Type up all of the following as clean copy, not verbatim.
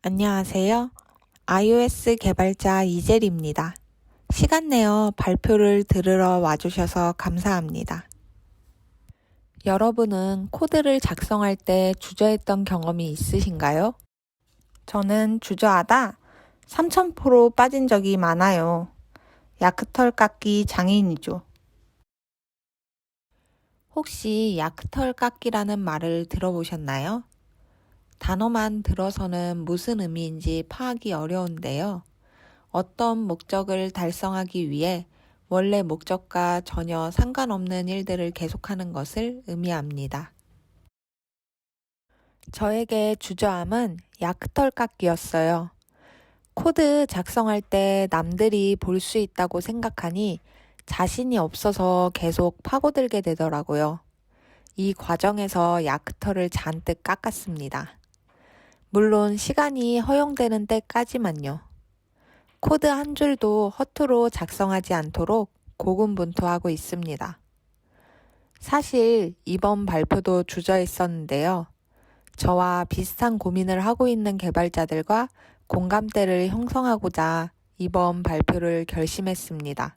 안녕하세요. iOS 개발자 이젤입니다. 시간 내어 발표를 들으러 와주셔서 감사합니다. 여러분은 코드를 작성할 때 주저했던 경험이 있으신가요? 저는 주저하다 3000% 빠진 적이 많아요. 야크털 깎기 장인이죠. 혹시 야크털 깎기라는 말을 들어보셨나요? 단어만 들어서는 무슨 의미인지 파악이 어려운데요. 어떤 목적을 달성하기 위해 원래 목적과 전혀 상관없는 일들을 계속하는 것을 의미합니다. 저에게 주저함은 야크털 깎기였어요. 코드 작성할 때 남들이 볼 수 있다고 생각하니 자신이 없어서 계속 파고들게 되더라고요. 이 과정에서 야크털을 잔뜩 깎았습니다. 물론 시간이 허용되는 때까지만요. 코드 한 줄도 허투루 작성하지 않도록 고군분투하고 있습니다. 사실 이번 발표도 주저했었는데요. 저와 비슷한 고민을 하고 있는 개발자들과 공감대를 형성하고자 이번 발표를 결심했습니다.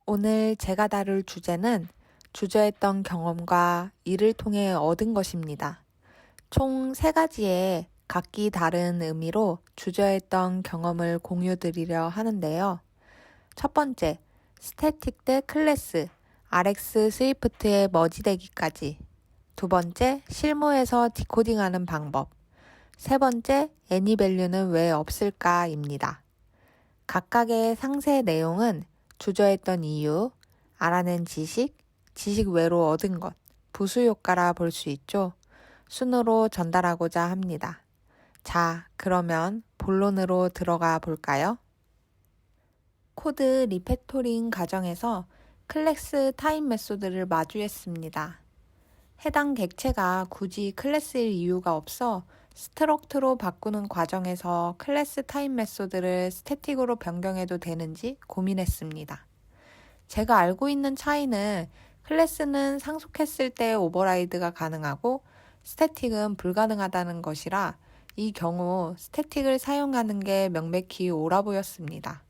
오늘 제가 다룰 주제는 주저했던 경험과 이를 통해 얻은 것입니다. 총 3가지의 각기 다른 의미로 주저했던 경험을 공유드리려 하는데요. 첫 번째, 스태틱 대 클래스, RX 스위프트의 머지되기까지. 두 번째, 실무에서 디코딩하는 방법. 세 번째, 애니밸류는 왜 없을까입니다. 각각의 상세 내용은 주저했던 이유, 알아낸 지식, 지식 외로 얻은 것, 부수효과라 볼 수 있죠. 순으로 전달하고자 합니다. 자, 그러면 본론으로 들어가 볼까요? 코드 리팩토링 과정에서 클래스 타입 메소드를 마주했습니다. 해당 객체가 굳이 클래스일 이유가 없어 스트럭트로 바꾸는 과정에서 클래스 타입 메소드를 스태틱으로 변경해도 되는지 고민했습니다. 제가 알고 있는 차이는 클래스는 상속했을 때 오버라이드가 가능하고 스태틱은 불가능하다는 것이라 이 경우 스태틱을 사용하는 게 명백히 옳아 보였습니다.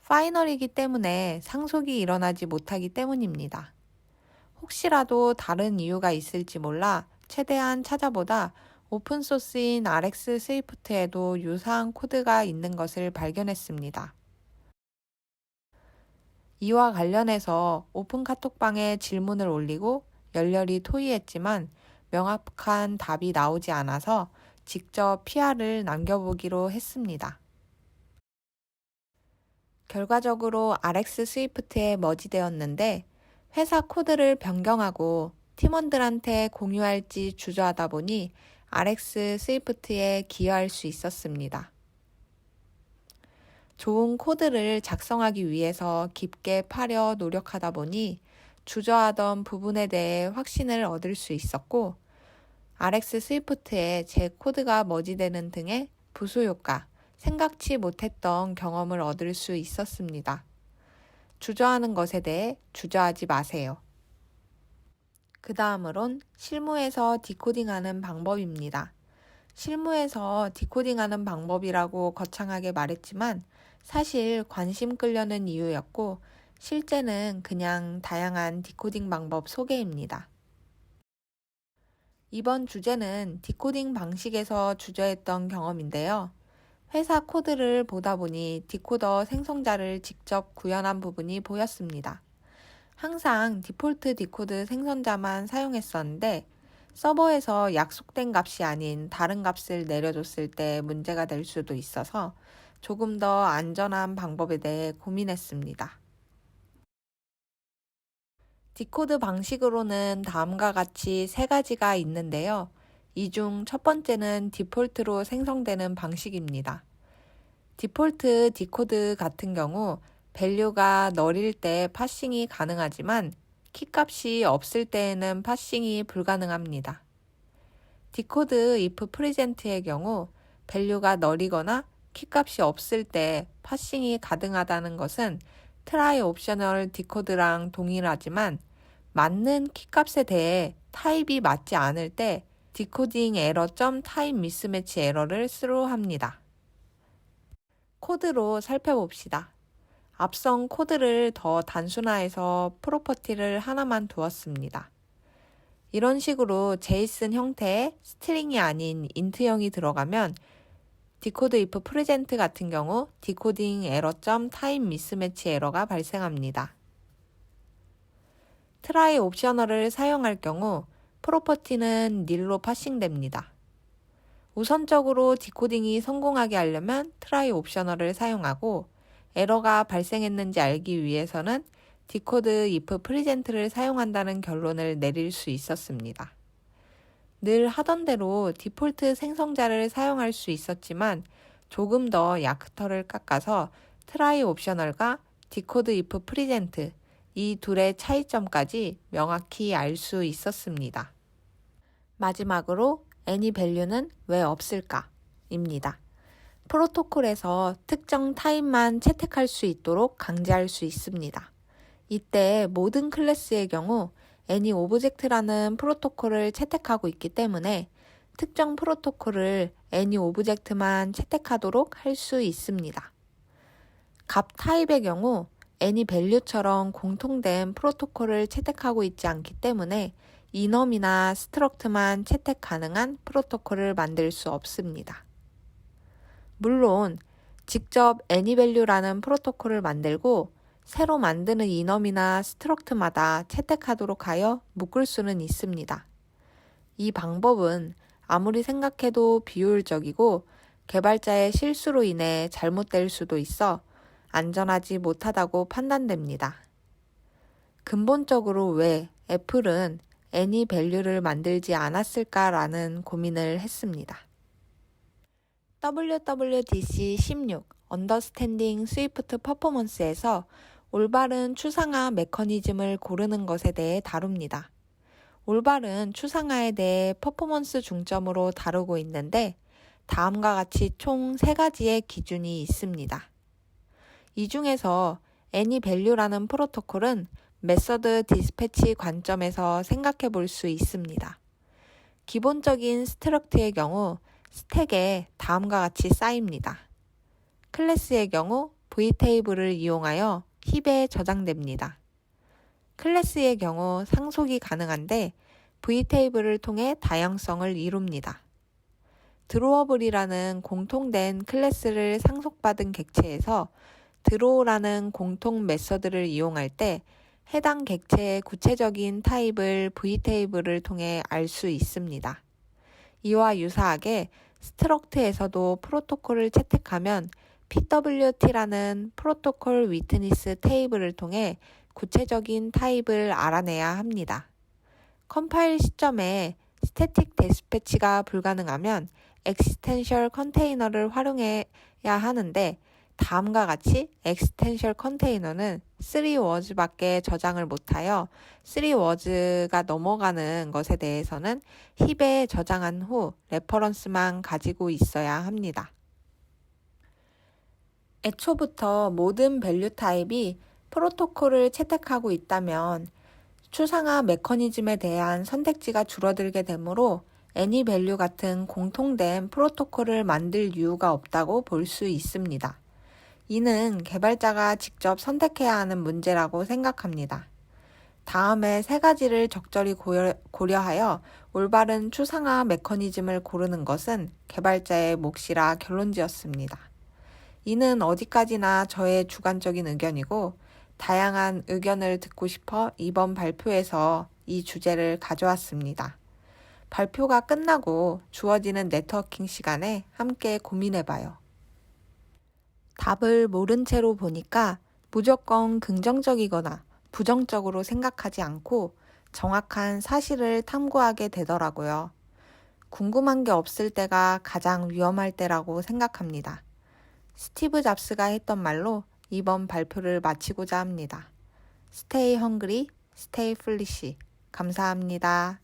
파이널이기 때문에 상속이 일어나지 못하기 때문입니다. 혹시라도 다른 이유가 있을지 몰라 최대한 찾아보다 오픈소스인 RX 스위프트에도 유사한 코드가 있는 것을 발견했습니다. 이와 관련해서 오픈 카톡방에 질문을 올리고 열렬히 토의했지만 명확한 답이 나오지 않아서 직접 PR을 남겨보기로 했습니다. 결과적으로 RX 스위프트에 머지되었는데 회사 코드를 변경하고 팀원들한테 공유할지 주저하다 보니 RX 스위프트에 기여할 수 있었습니다. 좋은 코드를 작성하기 위해서 깊게 파려 노력하다 보니 주저하던 부분에 대해 확신을 얻을 수 있었고 RX 스위프트에 제 코드가 머지되는 등의 부수효과, 생각지 못했던 경험을 얻을 수 있었습니다. 주저하는 것에 대해 주저하지 마세요. 그 다음으론 실무에서 디코딩하는 방법입니다. 실무에서 디코딩하는 방법이라고 거창하게 말했지만 사실 관심 끌려는 이유였고 실제는 그냥 다양한 디코딩 방법 소개입니다. 이번 주제는 디코딩 방식에서 주저했던 경험인데요. 회사 코드를 보다 보니 디코더 생성자를 직접 구현한 부분이 보였습니다. 항상 디폴트 디코드 생성자만 사용했었는데 서버에서 약속된 값이 아닌 다른 값을 내려줬을 때 문제가 될 수도 있어서 조금 더 안전한 방법에 대해 고민했습니다. 디코드 방식으로는 다음과 같이 3가지가 있는데요. 이 중 첫 번째는 디폴트로 생성되는 방식입니다. 디폴트 디코드 같은 경우 밸류가 널일 때 파싱이 가능하지만 키값이 없을 때에는 파싱이 불가능합니다. 디코드 if present의 경우 밸류가 널이거나 키값이 없을 때 파싱이 가능하다는 것은 try 옵셔널 디코드랑 동일하지만 맞는 키값에 대해 타입이 맞지 않을 때 디코딩 에러 점 타임 미스매치 에러를 스루합니다. 코드로 살펴봅시다. 앞선 코드를 더 단순화해서 프로퍼티를 하나만 두었습니다. 이런 식으로 제이슨 형태의 스트링이 아닌 인트형이 들어가면 디코드 if present 같은 경우 디코딩 에러 점 타임 미스매치 에러가 발생합니다. try 옵셔널을 사용할 경우 프로퍼티는 nil로 파싱됩니다. 우선적으로 디코딩이 성공하게 하려면 try 옵셔널을 사용하고 에러가 발생했는지 알기 위해서는 디코드 if present를 사용한다는 결론을 내릴 수 있었습니다. 늘 하던 대로 디폴트 생성자를 사용할 수 있었지만 조금 더 야크터를 깎아서 try 옵셔널과 디코드 if present 이 둘의 차이점까지 명확히 알 수 있었습니다. 마지막으로 any value는 왜 없을까? 입니다. 프로토콜에서 특정 타입만 채택할 수 있도록 강제할 수 있습니다. 이때 모든 클래스의 경우 any object라는 프로토콜을 채택하고 있기 때문에 특정 프로토콜을 any object만 채택하도록 할 수 있습니다. 값 타입의 경우 any value처럼 공통된 프로토콜을 채택하고 있지 않기 때문에 enum이나 struct만 채택 가능한 프로토콜을 만들 수 없습니다. 물론 직접 anyvalue라는 프로토콜을 만들고 새로 만드는 enum이나 struct마다 채택하도록 하여 묶을 수는 있습니다. 이 방법은 아무리 생각해도 비효율적이고 개발자의 실수로 인해 잘못될 수도 있어 안전하지 못하다고 판단됩니다. 근본적으로 왜 애플은 any value를 만들지 않았을까라는 고민을 했습니다. WWDC 16 Understanding Swift Performance에서 올바른 추상화 메커니즘을 고르는 것에 대해 다룹니다. 올바른 추상화에 대해 퍼포먼스 중점으로 다루고 있는데 다음과 같이 총 3가지의 기준이 있습니다. 이 중에서 anyvalue라는 프로토콜은 메서드 디스패치 관점에서 생각해 볼 수 있습니다. 기본적인 스트럭트의 경우 스택에 다음과 같이 쌓입니다. 클래스의 경우 v테이블을 이용하여 힙에 저장됩니다. 클래스의 경우 상속이 가능한데 v테이블을 통해 다양성을 이룹니다. 드로어블이라는 공통된 클래스를 상속받은 객체에서 드로우라는 공통 메서드를 이용할 때 해당 객체의 구체적인 타입을 v테이블을 통해 알 수 있습니다. 이와 유사하게 스트럭트에서도 프로토콜을 채택하면 PWT라는 프로토콜 위트니스 테이블을 통해 구체적인 타입을 알아내야 합니다. 컴파일 시점에 스태틱 디스패치가 불가능하면 엑스텐셜 컨테이너를 활용해야 하는데 다음과 같이 엑스텐셜 컨테이너는 3words밖에 저장을 못하여 3words가 넘어가는 것에 대해서는 힙에 저장한 후 레퍼런스만 가지고 있어야 합니다. 애초부터 모든 밸류 타입이 프로토콜을 채택하고 있다면 추상화 메커니즘에 대한 선택지가 줄어들게 되므로 anyvalue 같은 공통된 프로토콜을 만들 이유가 없다고 볼 수 있습니다. 이는 개발자가 직접 선택해야 하는 문제라고 생각합니다. 다음에 3가지를 적절히 고려하여 올바른 추상화 메커니즘을 고르는 것은 개발자의 몫이라 결론지었습니다. 이는 어디까지나 저의 주관적인 의견이고 다양한 의견을 듣고 싶어 이번 발표에서 이 주제를 가져왔습니다. 발표가 끝나고 주어지는 네트워킹 시간에 함께 고민해봐요. 답을 모른 채로 보니까 무조건 긍정적이거나 부정적으로 생각하지 않고 정확한 사실을 탐구하게 되더라고요. 궁금한 게 없을 때가 가장 위험할 때라고 생각합니다. 스티브 잡스가 했던 말로 이번 발표를 마치고자 합니다. Stay hungry, stay foolish. 감사합니다.